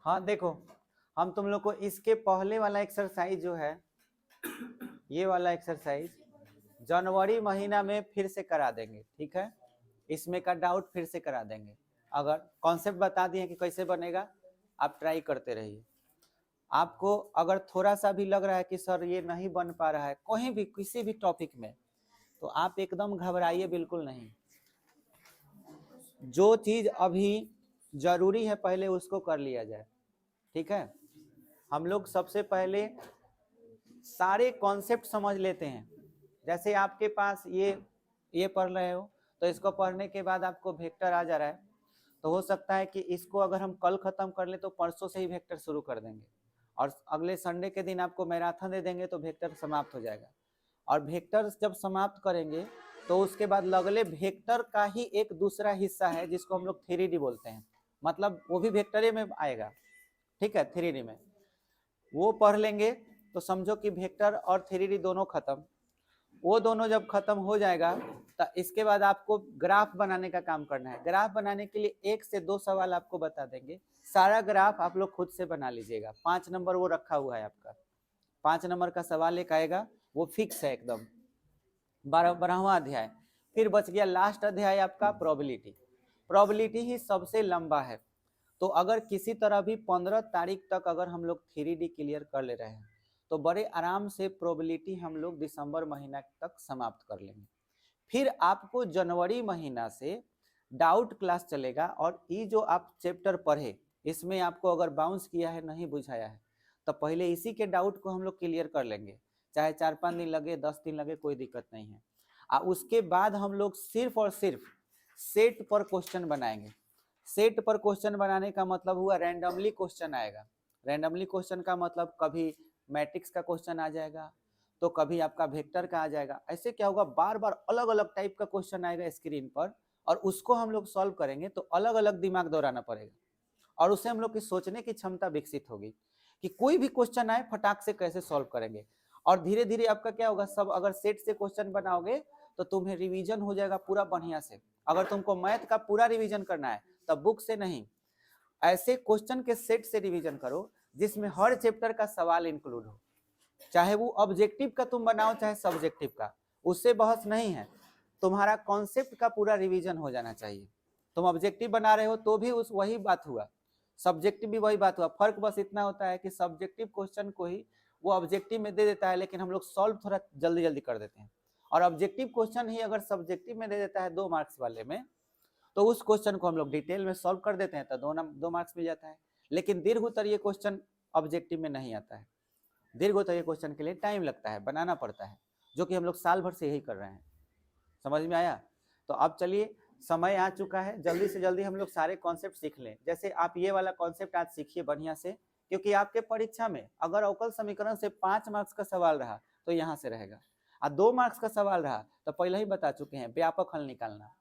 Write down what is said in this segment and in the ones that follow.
हाँ देखो, हम तुम लोग को इसके पहले वाला एक्सरसाइज जो है, ये वाला एक्सरसाइज जनवरी महीना में फिर से करा देंगे, ठीक है। इसमें का डाउट फिर से करा देंगे। अगर कॉन्सेप्ट बता दिए कि कैसे बनेगा, आप ट्राई करते रहिए। आपको अगर थोड़ा सा भी लग रहा है कि सर ये नहीं बन पा रहा है कहीं भी किसी भी टॉपिक में, तो आप एकदम घबराइए बिल्कुल नहीं। जो चीज अभी जरूरी है पहले उसको कर लिया जाए, ठीक है। हम लोग सबसे पहले सारे कॉन्सेप्ट समझ लेते हैं। जैसे आपके पास ये पढ़ रहे हो, तो इसको पढ़ने के बाद आपको वेक्टर आ जा रहा है, तो हो सकता है कि इसको अगर हम कल खत्म कर ले तो परसों से ही वेक्टर शुरू कर देंगे, और अगले संडे के दिन आपको मैराथन दे देंगे तो वेक्टर समाप्त हो जाएगा। और वेक्टर जब समाप्त करेंगे तो उसके बाद अगले वेक्टर का ही एक दूसरा हिस्सा है जिसको हम लोग 3D बोलते हैं, मतलब वो भी वेक्टर में आएगा, ठीक है। 3D में वो पढ़ लेंगे तो समझो कि वेक्टर और 3D दोनों खत्म। वो दोनों जब खत्म हो जाएगा तो इसके बाद आपको ग्राफ बनाने का काम करना है। ग्राफ बनाने के लिए 1 से 2 सवाल आपको बता देंगे, सारा ग्राफ आप लोग खुद से बना लीजिएगा। 5 नंबर वो रखा हुआ है आपका, 5 नंबर का सवाल एक आएगा, वो फिक्स है एकदम। 12वां अध्याय। फिर बच गया लास्ट अध्याय आपका प्रोबेबिलिटी। प्रोबेबिलिटी ही सबसे लंबा है, तो अगर किसी तरह भी 15 तारीख तक अगर हम लोग 3D क्लियर कर ले रहे हैं तो बड़े आराम से प्रोबेबिलिटी हम लोग दिसंबर महीना तक समाप्त कर लेंगे। फिर आपको जनवरी महीना से डाउट क्लास चलेगा, और ये जो आप चैप्टर पढ़े इसमें आपको अगर बाउंस किया है, नहीं बुझाया है, तो पहले इसी के डाउट को हम लोग क्लियर कर लेंगे, चाहे 4-5 दिन लगे, 10 दिन लगे, कोई दिक्कत नहीं है। उसके बाद हम लोग सिर्फ और सिर्फ सेट पर क्वेश्चन बनाएंगे। सेट पर क्वेश्चन बनाने का मतलब हुआ रैंडमली क्वेश्चन आएगा। रैंडमली क्वेश्चन का मतलब कभी मैट्रिक्स का क्वेश्चन आ जाएगा, तो कभी आपका वेक्टर का आ जाएगा। ऐसे क्या होगा, बार बार अलग अलग टाइप का क्वेश्चन आएगा स्क्रीन पर, और उसको हम लोग सॉल्व करेंगे तो अलग अलग दिमाग दौड़ाना पड़ेगा, और उससे हम लोग की सोचने की क्षमता विकसित होगी कि कोई भी क्वेश्चन आए फटाक से कैसे सॉल्व करेंगे। और धीरे धीरे आपका क्या होगा, सब अगर सेट से क्वेश्चन बनाओगे तो तुम्हें रिवीजन हो जाएगा पूरा बढ़िया से। अगर तुमको मैथ का पूरा रिवीजन करना है तब बुक से नहीं, ऐसे क्वेश्चन के सेट से रिवीजन करो जिसमें हर चैप्टर का सवाल इंक्लूड हो, चाहे वो ऑब्जेक्टिव का तुम बनाओ चाहे सब्जेक्टिव का, उससे बहस नहीं है। तुम्हारा कॉन्सेप्ट का पूरा रिवीजन हो जाना चाहिए। तुम ऑब्जेक्टिव बना रहे हो तो भी उस वही बात हुआ, सब्जेक्टिव भी वही बात हुआ। फर्क बस इतना होता है कि सब्जेक्टिव क्वेश्चन को ही वो ऑब्जेक्टिव में दे देता है, लेकिन हम लोग सॉल्व थोड़ा जल्दी जल्दी कर देते हैं। और ऑब्जेक्टिव क्वेश्चन ही अगर सब्जेक्टिव में दे देता है 2 मार्क्स वाले में, तो उस क्वेश्चन को हम लोग डिटेल में सॉल्व कर देते हैं तो 2 मार्क्स मिल जाता है। लेकिन दीर्घ उत्तरीय क्वेश्चन ऑब्जेक्टिव में नहीं आता है। दीर्घ उत्तरीय क्वेश्चन के लिए टाइम लगता है, बनाना पड़ता है, जो कि हम लोग साल भर से यही कर रहे हैं। समझ में आया? तो अब चलिए, समय आ चुका है, जल्दी से जल्दी हम लोग सारे कॉन्सेप्ट सीख लें। जैसे आप ये वाला कॉन्सेप्ट आज सीखिए बढ़िया से, क्योंकि आपके परीक्षा में अगर अवकल समीकरण से 5 मार्क्स का सवाल रहा तो यहाँ से रहेगा, और 2 मार्क्स का सवाल रहा तो पहले ही बता चुके हैं व्यापक हल निकालना।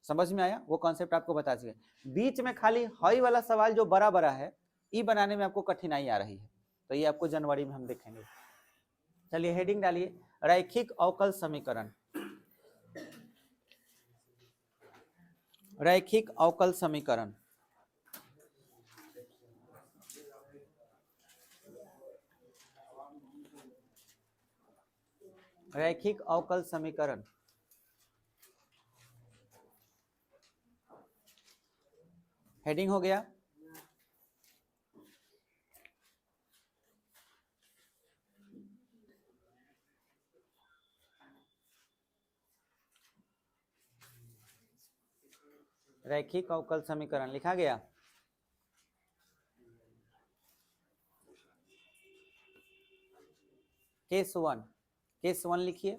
समझ में आया? वो कॉन्सेप्ट आपको बता चुके। बीच में खाली हई वाला सवाल जो बड़ा बड़ा है, ई बनाने में आपको कठिनाई आ रही है, तो ये आपको जनवरी में हम देखेंगे। चलिए हेडिंग डालिए, रैखिक अवकल समीकरण। रैखिक अवकल समीकरण। रैखिक अवकल समीकरण। हेडिंग हो गया। रैखिक अवकल समीकरण लिखा गया। केस 1, केस 1 लिखिए।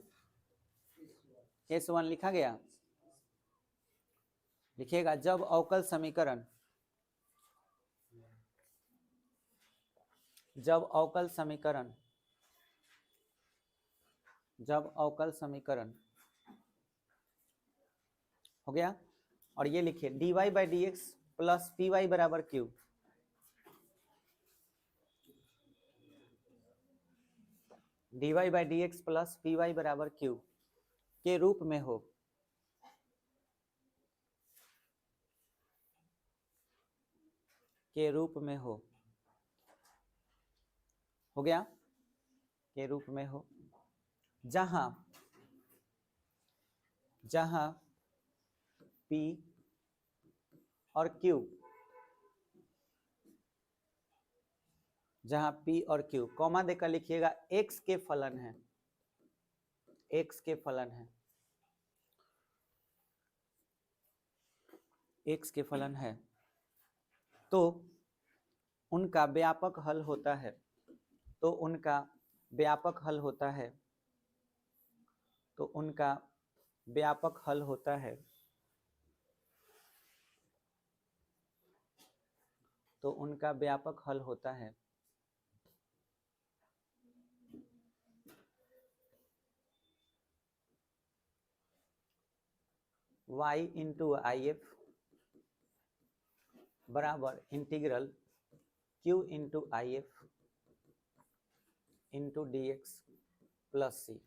केस 1 लिखा गया। लिखिएगा, जब अवकल समीकरण, जब अवकल समीकरण, जब अवकल समीकरण हो गया। और ये लिखिए dy by d x plus p y बराबर q. dy by d x plus p y बराबर क्यू के रूप में हो, के रूप में हो। हो गया, के रूप में हो, जहां जहां P और Q, जहां P और Q कॉमा देकर लिखिएगा x के फलन है, x के फलन है, x के फलन है, तो उनका व्यापक हल होता है, तो उनका व्यापक हल होता है, तो उनका व्यापक हल होता है, तो उनका व्यापक हल होता है y इंटू आई एफ बराबर integral q into I F into d x plus C.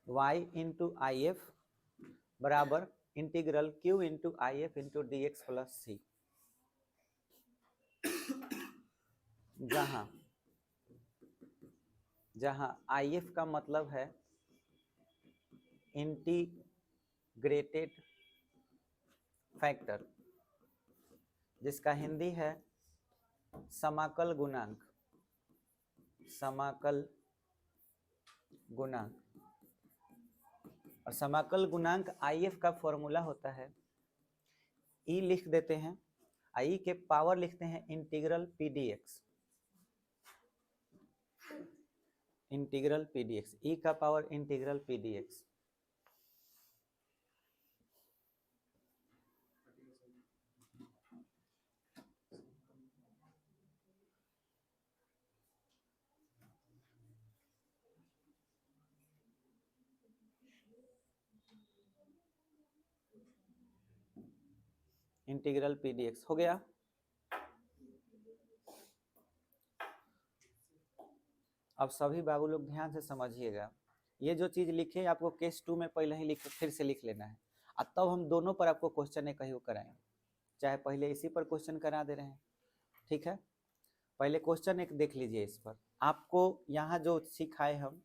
y into I F बराबर integral q into I F into d x plus c, जहां जहां आई एफ का मतलब है इंटीग्रेटेड फैक्टर, जिसका हिंदी है समाकल गुणांक, समाकल गुणांक, और समाकल गुणांक आई एफ का फॉर्मूला होता है, ई लिख देते हैं, आई के पावर लिखते हैं integral p d x, integral p d x, e का power integral p d x. Integral p d x हो गया। अब सभी बाबू लोग ध्यान से समझिएगा, ये जो चीज लिखे आपको केस 2 में पहले ही लिख फिर से लिख लेना है, और तब हम दोनों पर आपको क्वेश्चन एक ही कराएंगे, चाहे पहले इसी पर क्वेश्चन करा दे रहे हैं, ठीक है। पहले क्वेश्चन एक देख लीजिए, इस पर आपको यहाँ जो सिखाए हम,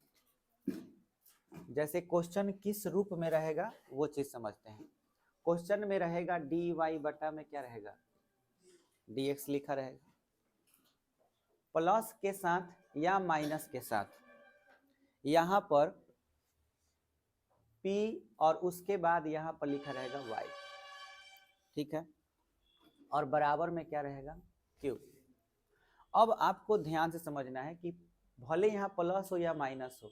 जैसे क्वेश्चन किस रूप में रहेगा वो चीज समझते हैं। क्वेश्चन में रहेगा डी वाई बटा में क्या रहेगा, डी एक्स लिखा रहेगा, प्लस के साथ या माइनस के साथ, यहाँ पर P और उसके बाद यहाँ पर लिखा रहेगा y, ठीक है, और बराबर में क्या रहेगा Q। अब आपको ध्यान से समझना है कि भले यहाँ प्लस हो या माइनस हो,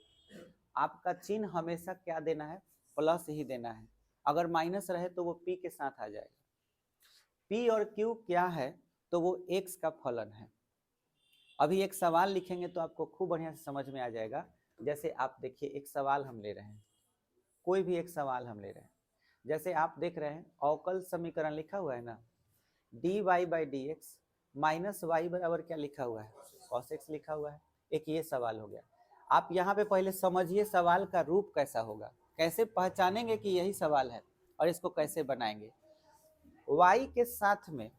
आपका चिन्ह हमेशा क्या देना है, प्लस ही देना है, अगर माइनस रहे तो वो P के साथ आ जाएगा। P और Q क्या है, तो वो x का फलन है। अभी एक सवाल लिखेंगे तो आपको खूब बढ़िया से समझ में आ जाएगा। जैसे आप देखिए, एक सवाल हम ले रहे हैं, कोई भी एक सवाल हम ले रहे हैं, जैसे आप देख रहे हैं अवकल समीकरण लिखा हुआ है ना, dy by dx minus y बराबर क्या लिखा हुआ है, cos x लिखा हुआ है। एक ये सवाल हो गया। आप यहाँ पे पहले समझिए सवाल का रूप कैसा होगा, कैसे पहचानेंगे कि यही सवाल है और इसको कैसे बनाएंगे। y के साथ में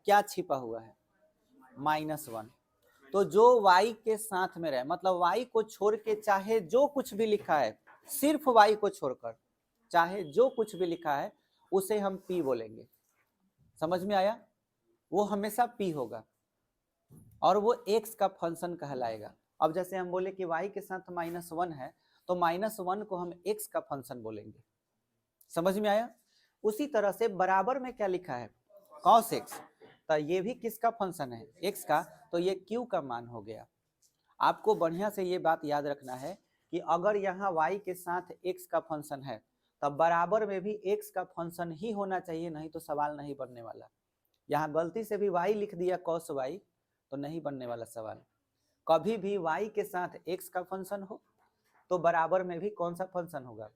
क्या छिपा हुआ है, -1, तो जो y के साथ में रहे, मतलब y को छोड़ के चाहे जो कुछ भी लिखा है, सिर्फ y को छोड़कर चाहे जो कुछ भी लिखा है उसे हम p बोलेंगे। समझ में आया, वो हमेशा p होगा और वो x का फंक्शन कहलाएगा। अब जैसे हम बोले कि y के साथ -1 है, तो -1 को हम x का फंक्शन बोलेंगे। समझ में आया। उसी तरह से बराबर में क्या लिखा है, cos x, तो ये भी किसका फंक्शन है, x का, तो ये q का मान हो गया। आपको बढ़िया से ये बात याद रखना है कि अगर यहाँ y के साथ x का फंक्शन है, तब बराबर में भी x का फंक्शन ही होना चाहिए, नहीं तो सवाल नहीं बनने वाला। यहाँ गलती से भी y लिख दिया cos y, तो नहीं बनने वाला सवाल। कभी भी y के साथ x का फंक्शन हो तो बराबर में भी कौन सा फंक्शन होगा,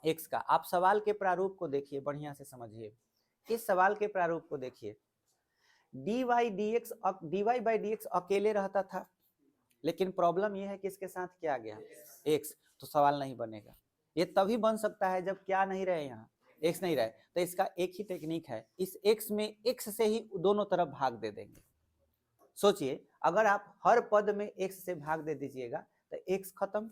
x का। आप सवाल के प्रारूप को देखिए, बढ़िया से समझिए, इस सवाल के प्रारूप को देखिए। dy बाई dx अकेले रहता था, लेकिन प्रॉब्लम यह है कि इसके साथ क्या आ गया, x, तो सवाल नहीं बनेगा। ये तभी बन सकता है जब क्या नहीं रहे, यहाँ एक्स नहीं रहे, तो इसका एक ही टेक्निक है, इस एक्स में एक्स से ही दोनों तरफ भाग दे देंगे। सोचिए अगर आप हर पद में एक्स से भाग दे दीजिएगा तो एक्स खत्म,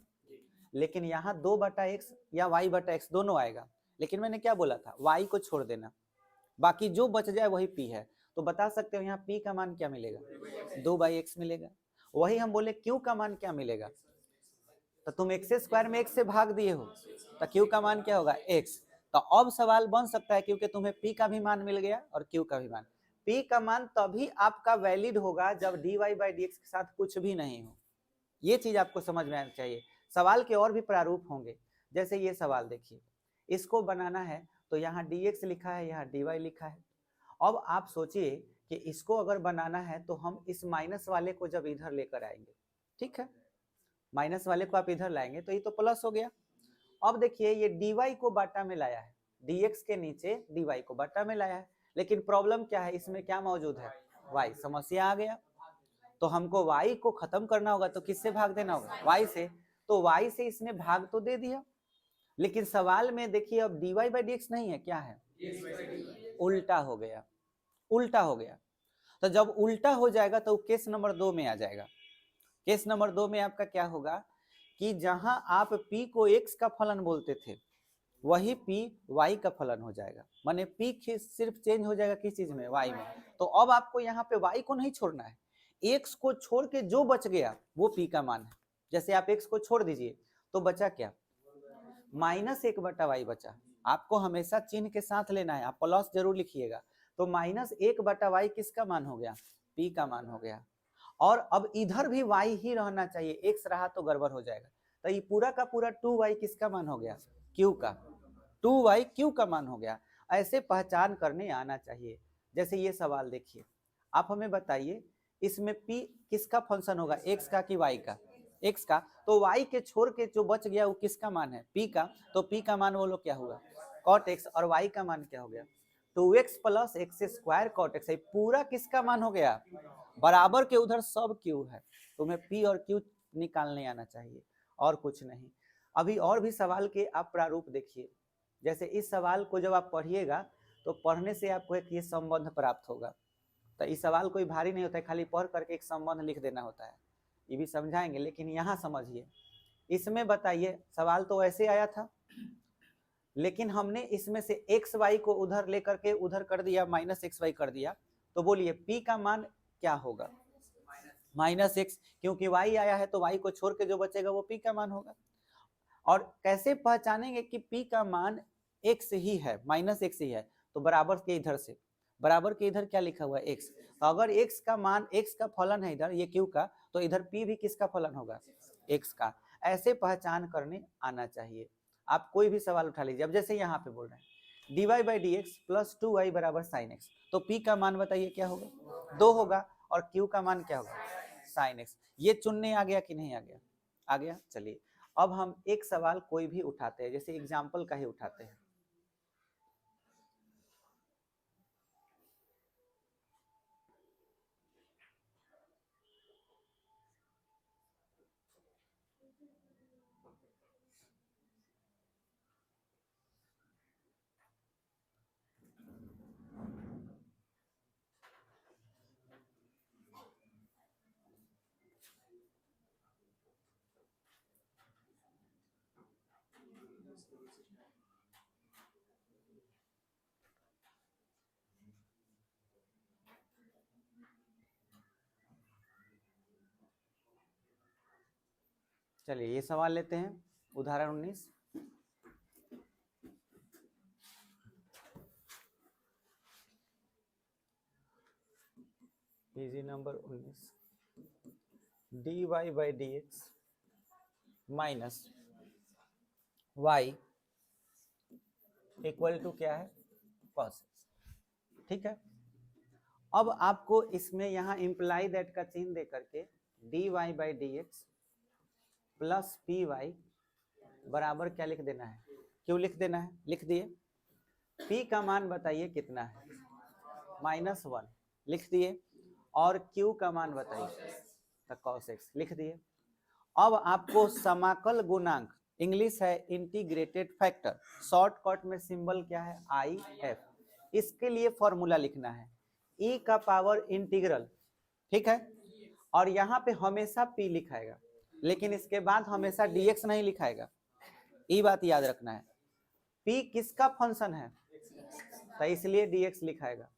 लेकिन यहाँ 2/x या y/x दोनों आएगा, लेकिन मैंने क्या बोला था, y को छोड़ देना, बाकी जो बच जाए वही p है। तो बता सकते हो यहाँ p का मान क्या मिलेगा, 2/x मिलेगा। वही हम बोले q का मान क्या मिलेगा, तो तुम x² में x से भाग दिए हो, तो q का मान क्या होगा, x। तो अब सवाल बन सकता है क्योंकि तुम्हें p का भी मान मिल गया और q का भी मान। p का मान तभी आपका वैलिड होगा जब dy/dx के साथ कुछ भी नहीं हो। ये चीज आपको समझ में आना चाहिए। सवाल के और भी प्रारूप होंगे, जैसे ये सवाल देखिए, इसको बनाना है तो यहाँ dx लिखा है, यहाँ dy लिखा है। अब आप सोचिए कि इसको अगर बनाना है तो हम इस माइनस वाले को जब इधर लेकर आएंगे, ठीक है, माइनस वाले को आप इधर लाएंगे तो ये तो प्लस हो गया। अब देखिए ये dy को बाटा में लाया है, dx के नीचे dy को बाटा में लाया है, लेकिन प्रॉब्लम क्या है, इसमें क्या मौजूद है, y। समस्या आ गया, तो हमको y को खत्म करना होगा, तो किससे भाग देना होगा, y से। तो y से इसने भाग तो दे दिया, लेकिन सवाल में देखिए अब dy/dx नहीं है, क्या है, उल्टा हो गया, उल्टा हो गया। तो जब उल्टा हो जाएगा तो केस नंबर 2 में आ जाएगा। केस नंबर 2 में आपका क्या होगा कि जहां आप p को x का फलन बोलते थे वही p y का फलन हो जाएगा, माने p सिर्फ चेंज हो जाएगा किस चीज में, y में। तो अब आपको यहाँ पे y को नहीं छोड़ना है, x को छोड़ के जो बच गया वो p का मान है। जैसे आप x को छोड़ दीजिए तो बचा क्या, -1/y बचा। आपको हमेशा चिन्ह के साथ लेना है, आप प्लस जरूर लिखिएगा। तो -1/y किसका मान हो गया, p का मान हो गया। और अब इधर भी y ही रहना चाहिए, x रहा तो गड़बड़ हो जाएगा। तो ये पूरा का पूरा 2y किसका मान हो गया, q का, 2y q का मान हो गया। ऐसे पहचान करने आना चाहिए। जैसे ये सवाल देखिए, आप हमें बताइए इसमें p किसका फंक्शन होगा, x का कि y का, x का। तो y के छोड़ के जो बच गया वो किसका मान है, p का। तो p का मान बोलो क्या हुआ, cot x, और y का मान क्या हो गया, 2x + x² cot x। पूरा किसका मान हो गया, बराबर के उधर सब q है। तुम्हें p और q निकालने आना चाहिए और कुछ नहीं। अभी और भी सवाल के आप प्रारूप देखिए, जैसे इस सवाल को जब आप पढ़िएगा तो पढ़ने से आपको एक ये संबंध प्राप्त होगा। तो इस सवाल कोई भारी नहीं होता है, खाली पढ़ करके एक संबंध लिख देना होता है, ये भी समझाएंगे। लेकिन यहाँ समझिए, इसमें बताइए सवाल तो ऐसे आया था, लेकिन हमने इसमें से एक्स वाई को उधर लेकर के उधर कर दिया, -xy कर दिया। तो बोलिए p का मान क्या होगा, -x, क्योंकि y आया है तो y को छोड़ के जो बचेगा वो p का मान होगा। और कैसे पहचानेंगे कि p का मान x ही है, -x ही है, तो बराबर के इधर से, बराबर के इधर क्या लिखा हुआ है, x। तो अगर x का मान, x का फलन है इधर ये q का, तो इधर p भी किसका फलन होगा, x का। ऐसे पहचान करने आना चाहिए। आप कोई भी सवाल उठा लीजिए, अब जैसे यहाँ पे बोल रहे हैं dy/dx + 2y = sin x, तो p का मान बताइए क्या होगा, 2 होगा, और q का मान क्या होगा, sin x। ये चुनने आ गया कि नहीं आ गया, आ गया। चलिए अब हम एक सवाल कोई भी उठाते हैं, जैसे एग्जाम्पल का ही उठाते हैं। चलिए ये सवाल लेते हैं, उदाहरण 19। पेज नंबर 19, dy/dx -y = क्या है, cos x, ठीक है। अब आपको इसमें यहाँ इम्प्लाई दैट का चिन्ह दे करके dy/dx + py बराबर क्या लिख देना है, क्यों लिख देना है, लिख दिए। p का मान बताइए कितना है, -1 लिख दिए, और q का मान बताइए, तो cos x लिख दिए। अब आपको समाकल गुणांक इंग्लिश है इंटीग्रेटेड फैक्टर, शॉर्टकट में सिंबल क्या है IF। इसके लिए फॉर्मूला लिखना है e का पावर इंटीग्रल, ठीक है, और यहाँ पे हमेशा p लिखाएगा, लेकिन इसके बाद हमेशा dx नहीं लिखाएगा, ये बात याद रखना है। p किसका फंक्शन है तो इसलिए dx लिखाएगा,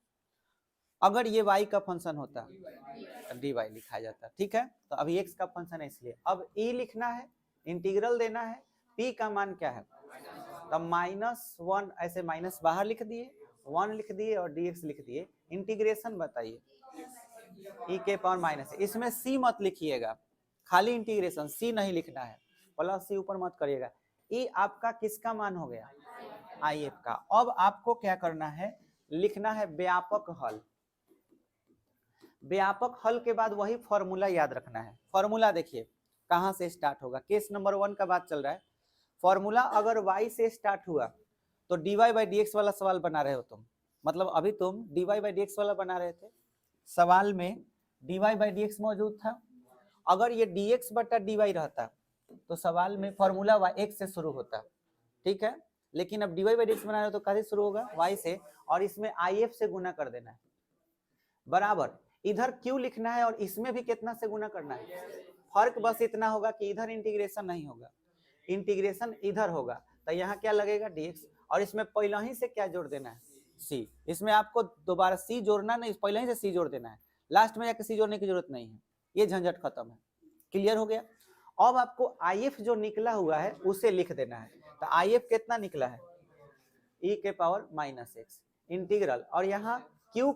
अगर ये y का फंक्शन होता तो dy लिखा जाता, ठीक है। तो अभी x का फंक्शन है इसलिए अब e लिखना है, इंटीग्रल देना है, p का मान क्या है तो -1, ऐसे माइनस बाहर लिख दिए, 1 लिख दिए और dx लिख दिए। इंटीग्रेशन बताइए e के पावर माइनस, इसमें c मत लिखिएगा, खाली इंटीग्रेशन, c नहीं लिखना है, प्लस c ऊपर मत करिएगा। e आपका किसका मान हो गया IF का। अब आपको क्या करना है, लिखना है व्यापक हल। व्यापक हल के बाद वही फॉर्मूला याद रखना है। फॉर्मूला देखिए कहां से स्टार्ट होगा, केस नंबर 1 का बात चल रहा है। फॉर्मूला अगर y से स्टार्ट हुआ तो dy बाई dx वाला सवाल बना रहे हो तुम, मतलब अभी तुम dy बाई dx वाला बना रहे थे, सवाल में dy बाई dx मौजूद था। अगर ये dx बटा dy रहता तो सवाल में फॉर्मूला x से शुरू होता, ठीक है, लेकिन अब dy बाई dx बना रहे हो तो कैसे शुरू होगा y से, और इसमें IF से गुना कर देना है बराबर। इधर क्यों लिखना है और इसमें भी कितना से गुना करना है, फर्क बस इतना होगा कि इधर इंटीग्रेशन नहीं होगा, इंटीग्रेशन इधर होगा, तो यहाँ क्या लगेगा dx, और इसमें पहले ही से क्या जोड़ देना है c, इसमें आपको दोबारा c जोड़ना नहीं, पहले ही से c जोड़ देना है, लास्ट में जाकर c जोड़ने की जरूरत नहीं है, ये झंझट खत्म है। क्लियर हो गया। अब आपको IF जो निकला हुआ है उसे लिख देना है, तो IF कितना निकला है e के पावर -x इंटीग्रल, और यहाँ q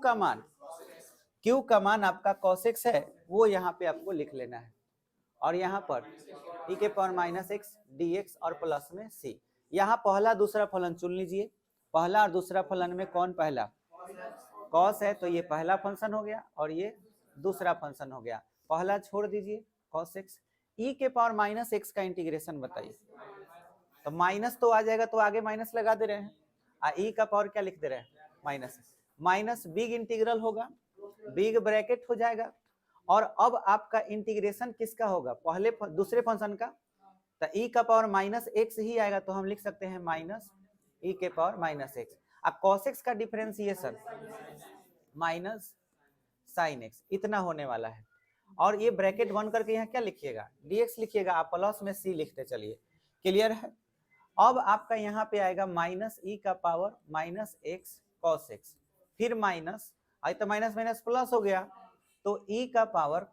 का मान आपका cos x है, वो यहाँ पे आपको लिख लेना है, और यहाँ पर e के पावर -x dx और प्लस में c। यहाँ पहला दूसरा फलन चुन लीजिए, पहला और दूसरा फलन में कौन पहला cos है, तो ये पहला फंक्शन हो गया और ये दूसरा फंक्शन हो गया, पहला छोड़ दीजिए cos x। e के पावर -x का इंटीग्रेशन बताइए, तो माइनस तो आ जाएगा तो आगे माइनस लगा दे रहे हैं, e का पावर क्या लिख दे रहे हैं माइनस बिग इंटीग्रल होगा, बिग ब्रैकेट हो जाएगा, और अब आपका इंटीग्रेशन किसका होगा पहले दूसरे फंक्शन का, तो e का पावर -x ही आएगा, तो हम लिख सकते हैं -e के पावर -x। अब cos x का डिफरेंशिएशन -sin x इतना होने वाला है, और ये ब्रैकेट बन करके यहाँ क्या लिखिएगा dx लिखिएगा, आप प्लस में c लिखते चलिए। क्लियर है। अब आपका यहाँ पे आएगा -e का पावर -x cos x, फिर माइनस आई तो माइनस माइनस प्लस हो गया, तो e का पावर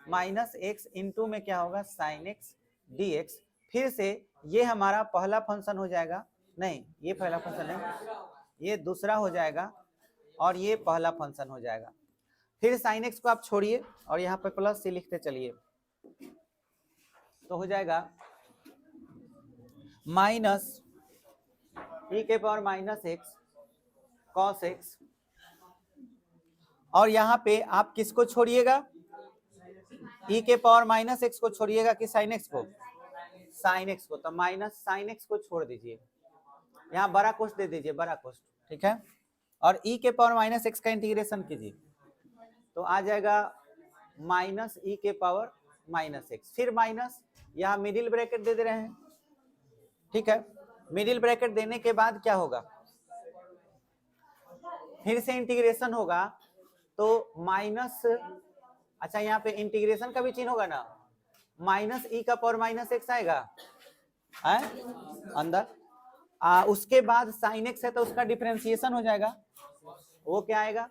-x इंटू में क्या होगा sin x dx, फिर से ये हमारा पहला फंक्शन हो जाएगा, नहीं ये पहला फंक्शन नहीं, ये दूसरा हो जाएगा और ये पहला फंक्शन हो जाएगा। फिर sin x को आप छोड़िए और यहाँ पे प्लस c लिखते चलिए, तो हो जाएगा माइनस e के पावर -x cos x, और यहाँ पे आप किसको छोड़िएगा e के पावर -x को छोड़िएगा कि sin x को, sin x को, तो माइनस sin x को छोड़ दीजिए, यहाँ बड़ा कोष्ठ दे दीजिए, बड़ा कोष्ठ, ठीक है, और e के पावर -x का इंटीग्रेशन कीजिए, तो आ जाएगा -e के पावर -x, फिर माइनस, यहाँ मिडिल ब्रैकेट दे रहे हैं, ठीक है, मिडिल ब्रैकेट देने के बाद क्या होगा फिर से इंटीग्रेशन होगा, तो माइनस, अच्छा यहाँ पे इंटीग्रेशन का भी चिन्ह होगा ना, -e का पावर -x आएगा है अंदर, उसके बाद sin x है तो उसका डिफरेंशिएशन हो जाएगा, वो क्या आएगा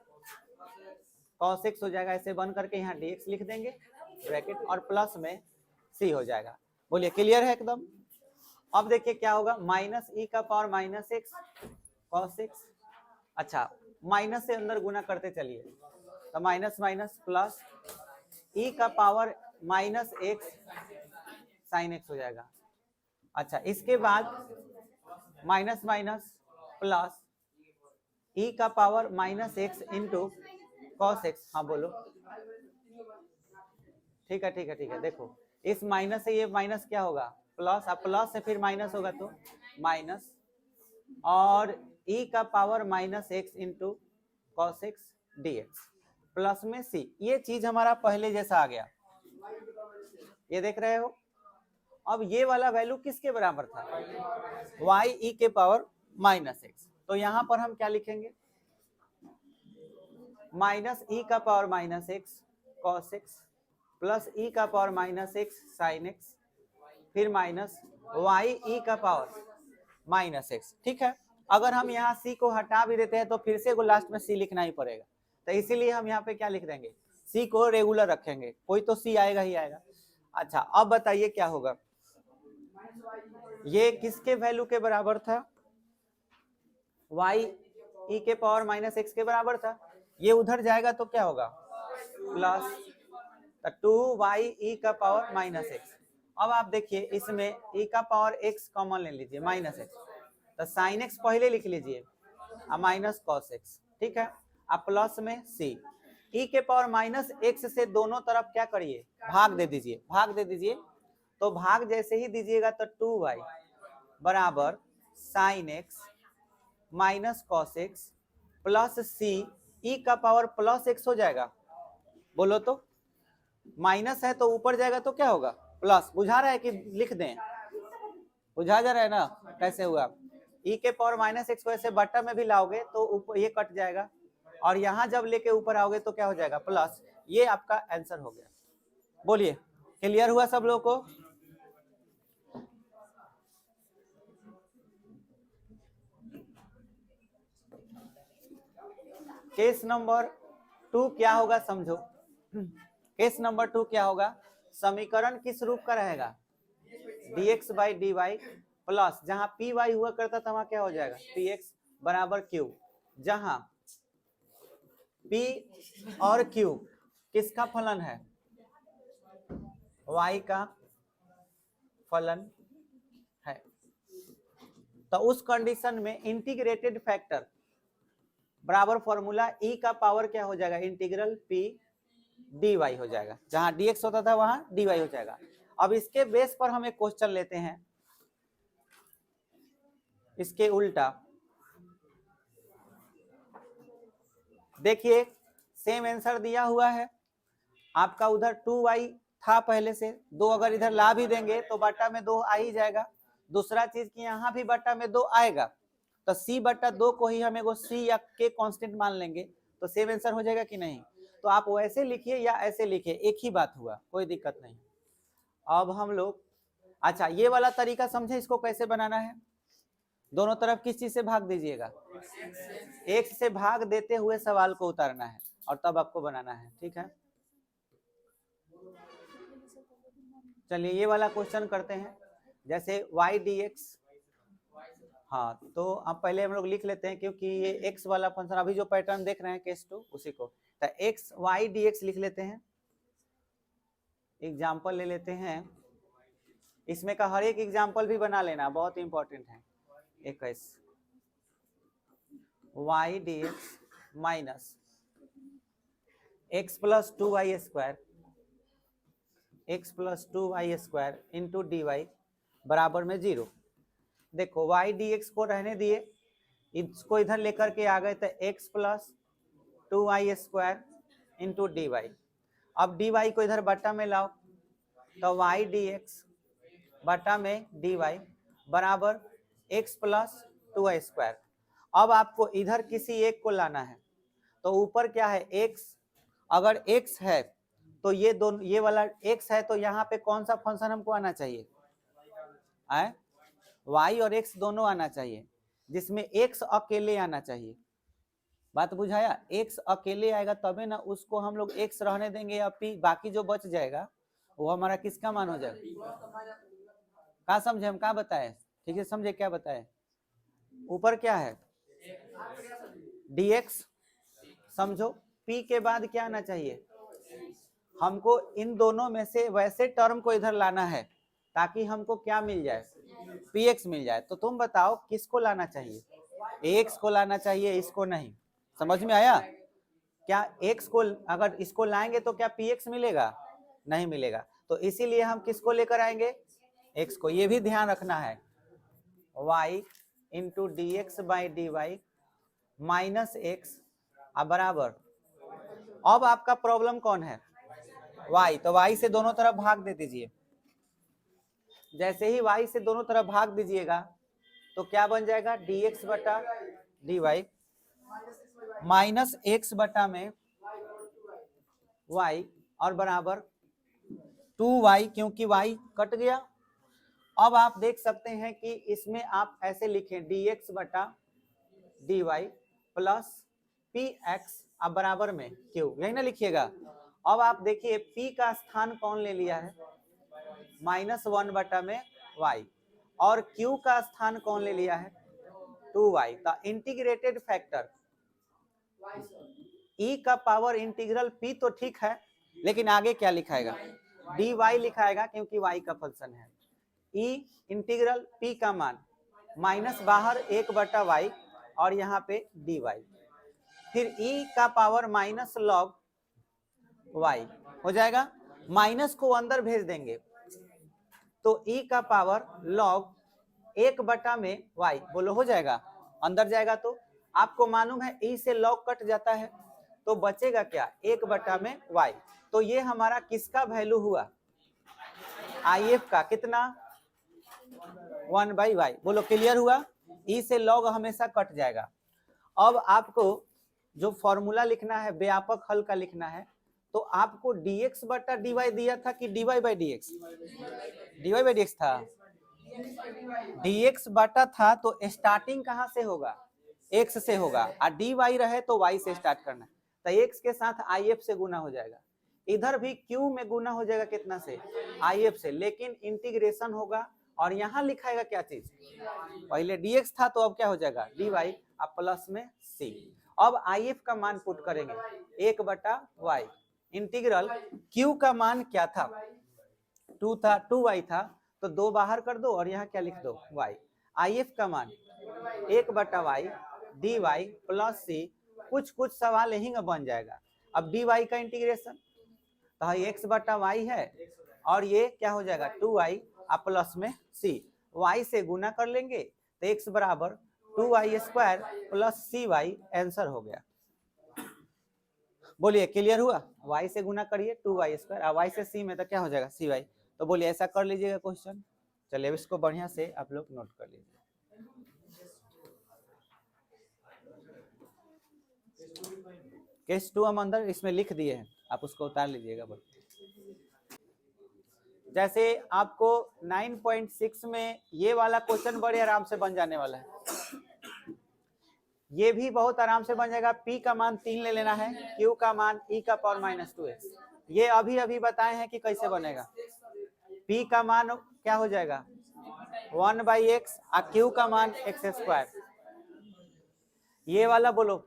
cos x हो जाएगा, ऐसे बन करके यहाँ dx लिख देंगे ब्रैकेट और प्लस में c हो जाएगा। बोलिए क्लियर है एकदम। अब देखिए क्या होगा -e का पावर -x cos x, अच्छा माइनस से अंदर गुना करते चलिए, तो माइनस माइनस प्लस e का पावर -x sin x हो जाएगा। अच्छा इसके बाद माइनस माइनस प्लस e का power -x into cos x, हाँ बोलो, ठीक है ठीक है ठीक है, देखो इस माइनस से ये माइनस क्या होगा प्लस, अब प्लस से फिर माइनस होगा तो माइनस, और e का power -x into cos x dx plus में c, ये चीज हमारा पहले जैसा आ गया, ये देख रहे हो। अब ये वाला वैल्यू किसके बराबर था, y e के पावर माइनस एक्स। तो यहां पर हम क्या लिखेंगे, माइनस ई का power minus x cos x plus e का power minus x sine x, फिर माइनस वाई ई का पावर माइनस एक्स। ठीक है, अगर हम यहाँ सी को हटा भी देते हैं तो फिर से लास्ट में सी लिखना ही पड़ेगा, तो इसीलिए हम यहाँ पे क्या लिख देंगे, सी को रेगुलर रखेंगे, कोई तो सी आएगा ही आएगा। अच्छा अब बताइए क्या होगा, ये किसके वैल्यू के बराबर था, y e के पावर माइनस एक्स के बराबर था, ये उधर जाएगा तो क्या होगा प्लस 2y e का पावर माइनस एक्स। अब आप देखिए इसमें e का पावर x कॉमन ले लीजिए माइनस एक्स, तो साइन एक्स पहले लिख लीजिए माइनस कॉस एक्स। ठीक है, अब प्लस में c e के पावर माइनस एक्स से दोनों तरफ क्या करिए भाग दे दीजिए, भाग दे दीजिए, तो भाग जैसे ही दीजिएगा तो 2y बराबर sine x minus cos x plus c e का पावर प्लस एक्स हो जाएगा। बोलो तो माइनस है तो ऊपर जाएगा तो क्या होगा प्लस, बुझा रहा है कि लिख दें, बुझा जा रहा है ना कैसे हुआ, ई के पावर माइनस एक्स को ऐसे बट्टा में भी लाओगे तो ऊपर ये कट जाएगा, और यहां जब लेके ऊपर आओगे तो क्या हो जाएगा प्लस, ये आपका आंसर हो गया। बोलिए क्लियर हुआ सब लोगों को। केस नंबर 2 क्या होगा समझो, केस नंबर 2 क्या होगा, समीकरण किस रूप का रहेगा, dx बाई dy प्लस जहां पी वाई हुआ करता था वहां क्या हो जाएगा px बराबर q, जहां p और q किसका फलन है, y का फलन है। तो उस कंडीशन में इंटीग्रेटेड फैक्टर बराबर फॉर्मूला e का पावर क्या हो जाएगा इंटीग्रल p dy हो जाएगा, जहां dx होता था वहां dy हो जाएगा। अब इसके बेस पर हम एक क्वेश्चन लेते हैं, इसके उल्टा देखिए सेम आंसर दिया हुआ है आपका, उधर 2y था पहले से, 2 अगर इधर ला भी देंगे तो बट्टा में 2 आ ही जाएगा। दूसरा चीज कि यहाँ भी बट्टा में 2 आएगा, तो c बट्टा 2 को ही हम एगो c या k कांस्टेंट मान लेंगे, तो सेम आंसर हो जाएगा कि नहीं। तो आप वैसे लिखिए या ऐसे लिखिए एक ही बात हुआ, कोई दिक्कत नहीं। अब हम लोग अच्छा ये वाला तरीका समझे, इसको कैसे बनाना है, दोनों तरफ किस चीज से भाग दीजिएगा, x से भाग देते हुए सवाल को उतारना है और तब आपको बनाना है। ठीक है, चलिए ये वाला क्वेश्चन करते हैं, जैसे y dx, हाँ तो अब पहले हम लोग लिख लेते हैं क्योंकि ये x वाला फंक्शन अभी जो पैटर्न देख रहे हैं केस 2 उसी को, तो x y dx लिख लेते हैं। एग्जाम्पल ले लेते हैं, इसमें का हर एक एग्जाम्पल भी बना लेना बहुत इंपॉर्टेंट है। 21 y dx minus x plus 2y square, x plus 2y square into d y बराबर में 0। देखो y dx को रहने दिए, इसको इधर लेकर के आ गए तो x plus 2y square into d y, अब डी वाई को इधर बट्टा में लाओ तो y dx बट्टा में dy बराबर x प्लस 2y स्क्वायर। अब आपको इधर किसी एक को लाना है, तो ऊपर क्या है x, अगर x है तो ये दोनों, ये वाला x है तो यहाँ पे कौन सा फंक्शन हमको आना चाहिए, y और x दोनों आना चाहिए, जिसमें x अकेले आना चाहिए। बात बुझाया, x अकेले आएगा तबे ना उसको हम लोग x रहने देंगे या p, बाकी जो बच जाएगा वो हमारा किसका मान हो जाएगा। क्या समझे, हम क्या बताए, ठीक है समझे क्या बताए, ऊपर क्या है dx, समझो p के बाद क्या आना चाहिए, हमको इन दोनों में से वैसे टर्म को इधर लाना है ताकि हमको क्या मिल जाए px मिल जाए। तो तुम बताओ किसको लाना चाहिए, ax को लाना चाहिए, इसको नहीं। समझ में आया, क्या x को अगर इसको लाएंगे तो क्या px मिलेगा, नहीं मिलेगा, तो इसीलिए हम किसको लेकर आएंगे x को। ये भी ध्यान रखना है, y into d x by d y minus x बराबर, अब आपका प्रॉब्लम कौन है y, तो y से दोनों तरफ भाग दे दीजिए, जैसे ही y से दोनों तरफ भाग दीजिएगा तो क्या बन जाएगा, dx बटा dy माइनस x बटा में y और बराबर 2y, क्योंकि y कट गया। अब आप देख सकते हैं कि इसमें आप ऐसे लिखें dx बटा dy प्लस px अब बराबर में q, यही ना लिखिएगा। अब आप देखिए p का स्थान कौन ले लिया है, -1 बटा में y, और q का स्थान कौन ले लिया है, 2y। तो इंटीग्रेटेड फैक्टर e का पावर इंटीग्रल p तो ठीक है, लेकिन आगे क्या लिखाएगा, dy लिखाएगा, क्योंकि y का फंक्शन है। e इंटीग्रल p का मान माइनस बाहर 1 बटा y और यहाँ पे dy, फिर e का पावर माइनस लॉग y हो जाएगा, माइनस को अंदर भेज देंगे तो e का पावर लॉग 1 बटा में y, बोलो हो जाएगा, अंदर जाएगा तो आपको मालूम है e से लॉग कट जाता है, तो बचेगा क्या, 1 बटा में y। तो ये हमारा किसका वैल्यू हुआ, IF का, कितना 1 बाई y, बोलो क्लियर हुआ। e से लॉग हमेशा कट जाएगा। अब आपको जो फॉर्मूला लिखना है, व्यापक हल का लिखना है, तो आपको dx बटा dy दिया था कि dy by dx, dy by dx था, dx बटा था, तो स्टार्टिंग कहां से होगा, x से होगा, और dy रहे तो y से स्टार्ट करना है, तो x के साथ if से गुना हो जाएगा, इधर भी q में गुना हो जाएगा कितना से, if से, लेकिन इंटीग्रेशन होगा और यहाँ लिखाएगा क्या चीज, पहले dx था तो अब क्या हो जाएगा dy अब प्लस में c। अब if का मान पुट करेंगे 1 बटा y, इंटीग्रल q का मान क्या था, 2 था, 2y था, तो 2 बाहर कर दो और यहाँ क्या लिख दो y। if का मान 1 बटा y dy प्लस c, कुछ कुछ सवाल यही बन जाएगा। अब dy का इंटीग्रेशन तो x बटा y है और ये क्या हो जाएगा 2y प्लस में c, y से गुना कर लेंगे तो x बराबर 2y square plus cy, answer हो गया। बोलिए क्लियर हुआ, y से गुना करिए 2y स्क्वायर और y से c में तो क्या हो जाएगा cy, तो बोलिए ऐसा कर लीजिएगा क्वेश्चन। चलिए अब इसको बढ़िया से आप लोग नोट कर लीजिए। केस 2 हम अंदर इसमें लिख दिए हैं, आप उसको उतार लीजिएगा। बोल जैसे आपको 9.6 में ये वाला क्वेश्चन बड़े आराम से बन जाने वाला है, ये भी बहुत आराम से बन जाएगा। p का मान 3 ले लेना है, q का मान e का पावर -2x, ये अभी अभी बताए हैं कि कैसे बनेगा। p का मान क्या हो जाएगा 1 बाई एक्स और q का मान x स्क्वायर, ये वाला बोलो,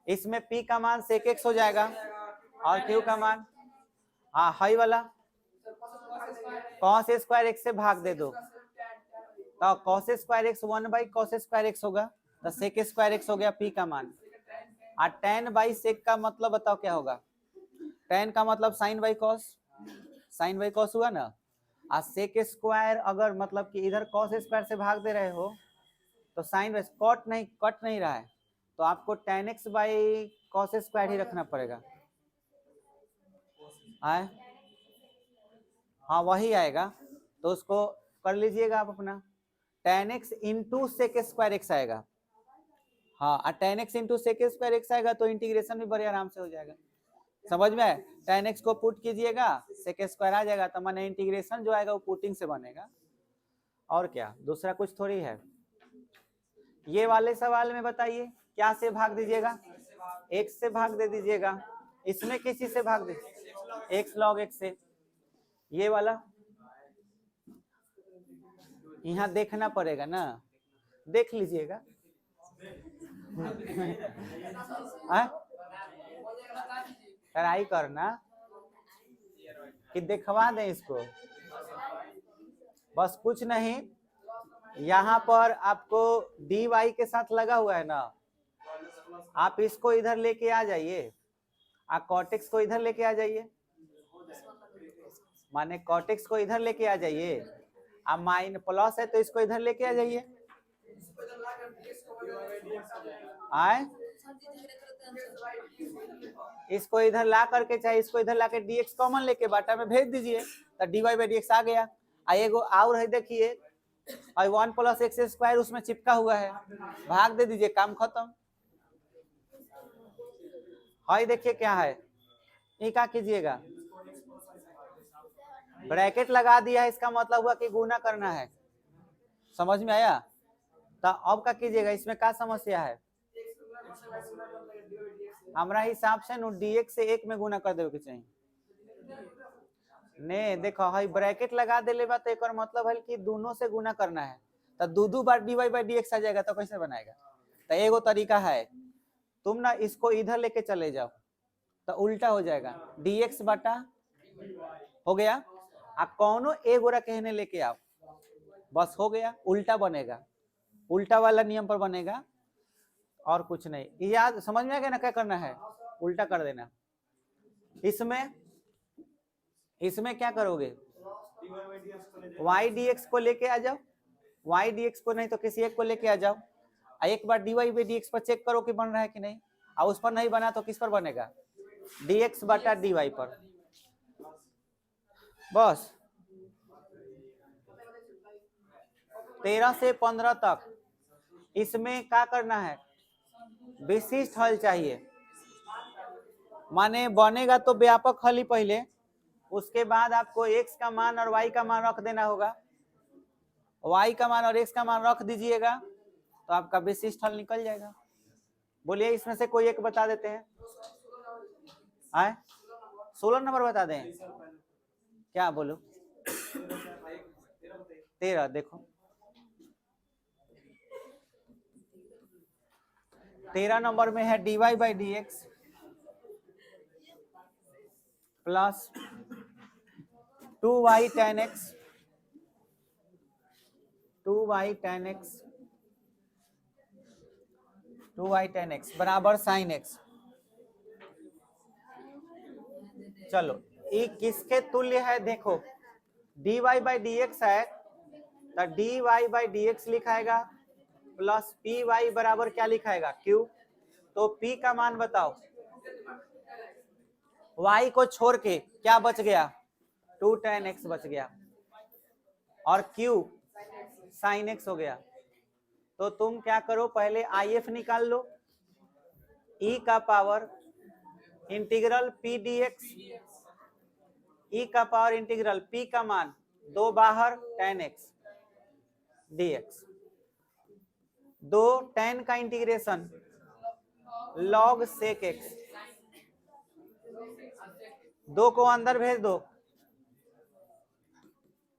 इसमें p का मान sec x हो जाएगा और q का मान, हाँ हाई वाला cos स्क्वायर x से भाग दे दो, तो cos square x 1 by cos square x होगा, तो sec स्क्वायर x हो गया p का मान, और tan बाई sec का मतलब बताओ क्या होगा, tan का मतलब sin by cos, sin by cos हुआ ना, और sec स्क्वायर अगर मतलब कि इधर cos स्क्वायर से भाग दे रहे हो तो sin बाई कट नहीं रहा है, तो आपको tan x by cos square ही रखना पड़ेगा। आए हाँ वही आएगा, तो उसको कर लीजिएगा आप अपना, tan x into sec square x आएगा, हाँ tan x into sec square x आएगा, तो इंटीग्रेशन भी बड़े आराम से हो जाएगा। समझ में, tan x को पुट कीजिएगा सेक स्क्वायर आ जाएगा, तो माने इंटीग्रेशन जो आएगा वो पुटिंग से बनेगा, और क्या दूसरा कुछ थोड़ी है। ये वाले सवाल में बताइए क्या से भाग दीजिएगा, x से भाग दे दीजिएगा, इसमें किसी से भाग दे, x log x से, ये वाला यहाँ देखना पड़ेगा ना, देख लीजिएगा ट्राई करना कि दिखवा दें इसको, बस कुछ नहीं, यहाँ पर आपको dy के साथ लगा हुआ है ना, आप इसको इधर लेके आ जाइए, आप cot x को इधर लेके आ जाइए, माने cot x को इधर लेके आ जाइए, अब माइन प्लस है तो इसको इधर लेके आ जाइए, आए इसको इधर ला करके, चाहे इसको इधर लाके dx कॉमन लेके बाटा में भेज दीजिए, तो dy बाई dx आ गया। एगो और है देखिए, और 1 + x² उसमें चिपका हुआ है, भाग दे दीजिए, काम खत्म। हाई देखिए क्या है, ये क्या कीजिएगा, ब्रैकेट लगा दिया है, इसका मतलब हुआ कि गुना करना है, समझ में आया। तो अब क्या कीजिएगा, इसमें क्या समस्या है, हमारा हिसाब से dx से 1 में गुना कर देवे के चाहिए। ने देखो हाई ब्रैकेट लगा देले बा, तो एक मतलब है कि दोनों से गुना करना है, तो दो बार dy/dx आ जाएगा, तो कैसे बनाएगा। तो एगो तरीका है, तुम ना इसको इधर लेके चले जाओ, तो उल्टा हो जाएगा, dx बटा हो गया, आप कौनो एक गोरा कहने लेके आओ, बस हो गया, उल्टा बनेगा, उल्टा वाला नियम पर बनेगा, और कुछ नहीं। याद समझ में आ गया ना, क्या करना है, उल्टा कर देना। इसमें क्या करोगे, y dx को लेके आ जाओ, y dx को नहीं तो किसी एक को लेके आ जाओ, एक बार dy/dx पर चेक करो कि बन रहा है कि नहीं, और उस पर नहीं बना तो किस पर बनेगा, dx बटा dy पर। बस 13 से 15 तक इसमें क्या करना है, विशिष्ट हल चाहिए, माने बनेगा तो व्यापक हल ही पहले, उसके बाद आपको x का मान और y का मान रख देना होगा, y का मान और x का मान रख दीजिएगा, तो आपका विशिष्ट हल निकल जाएगा। बोलिए इसमें से कोई एक बता देते हैं, आए 16 नंबर बता दें, क्या बोलो 13, देखो 13 नंबर में है dy/dx plus 2y tan x, 2y tan x बराबर sin x। चलो ये किसके तुल्य है, देखो dy/dx है, तो dy/dx लिखाएगा प्लस py बराबर क्या लिखाएगा, q। तो p का मान बताओ, y को छोड़ के क्या बच गया, 2 tan x बच गया, और q sin x हो गया। तो तुम क्या करो, पहले if निकाल लो, e का power integral p dx, e का पावर इंटीग्रल p का मान 2 बाहर tan x dx, 2 tan का इंटीग्रेशन log sec x, 2 को अंदर भेज दो,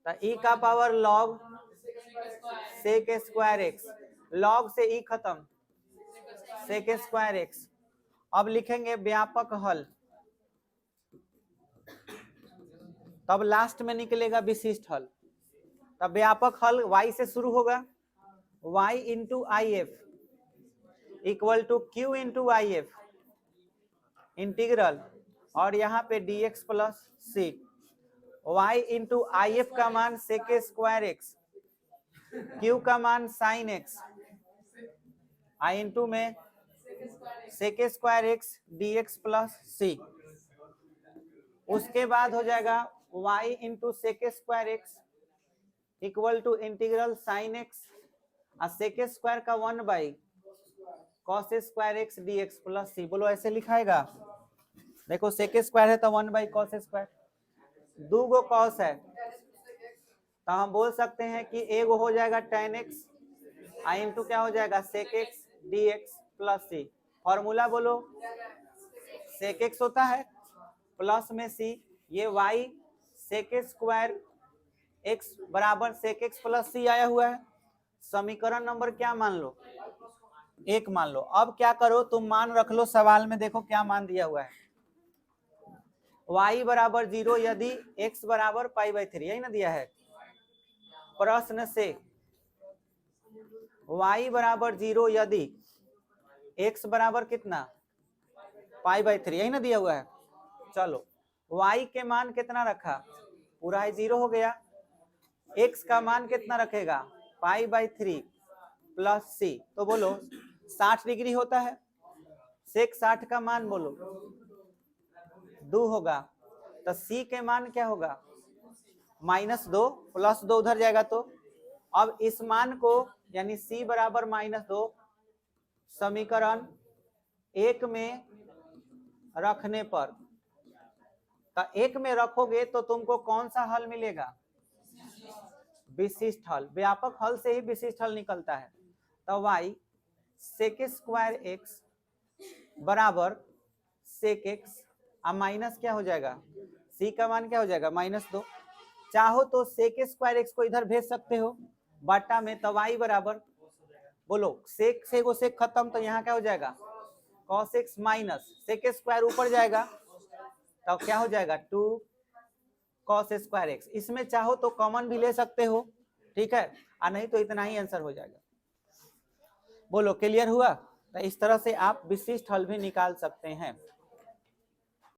तो e का power log sec square x, log से e खत्म, sec स्क्वायर x। अब लिखेंगे व्यापक हल, तब लास्ट में निकलेगा विशिष्ट हल। तब व्यापक हल y से शुरू होगा, y into I F equal to Q into I F integral, और यहाँ पे dx plus C, y into I F का मान सेक स्क्वायर एक्स, q का मान साइन एक्स, आई इंटू में sec square x dx plus c. उसके बाद हो जाएगा y into sec square x equal to integral sine x और सेक स्क्वायर का 1 cos square x dx plus c. बोलो ऐसे लिखाएगा, देखो सेक स्क्वायर है तो 1 कॉस स्क्वायर, 2 गो कॉस है, तो हम बोल सकते हैं कि एगो हो जाएगा tan x आई इंटू क्या हो जाएगा सेक एक्स dx प्लस सी। फॉर्मूला बोलो, सेक एक्स होता है प्लस में सी, ये y सेक स्क्वायर एक्स बराबर सेक एक्स प्लस सी आया हुआ है। समीकरण नंबर क्या मान लो, 1 मान लो। अब क्या करो, तुम मान रख लो, सवाल में देखो क्या मान दिया हुआ है, y बराबर 0 यदि x बराबर π/3, यही ना दिया है प्रश्न से, y बराबर 0 यदि x बराबर कितना π/3, यही ना दिया हुआ है। चलो y के मान कितना रखा, पूरा है 0 हो गया, x का मान कितना रखेगा π/3 प्लस सी, तो बोलो 60 डिग्री होता है, सेक 60 का मान बोलो 2 होगा, तो सी के मान क्या होगा -2 +2 उधर जाएगा तो अब इस मान को यानी c बराबर -2 समीकरण 1 में रखने पर, तो 1 में रखोगे तो तुमको कौन सा हल मिलेगा? विशिष्ट हल। व्यापक हल से ही विशिष्ट हल निकलता है। तो y sec² x बराबर sec x अब माइनस क्या हो जाएगा, c का मान क्या हो जाएगा -2। चाहो तो sec² x को इधर भेज सकते हो बाटा में, तो y बराबर बोलो sec से वो sec खत्म, तो यहाँ क्या हो जाएगा cos x माइनस sec² ऊपर जाएगा तो क्या हो जाएगा 2 cos² x। इसमें चाहो तो कॉमन भी ले सकते हो, ठीक है, और नहीं तो इतना ही आंसर हो जाएगा। बोलो क्लियर हुआ? तो इस तरह से आप विशिष्ट हल भी निकाल सकते हैं।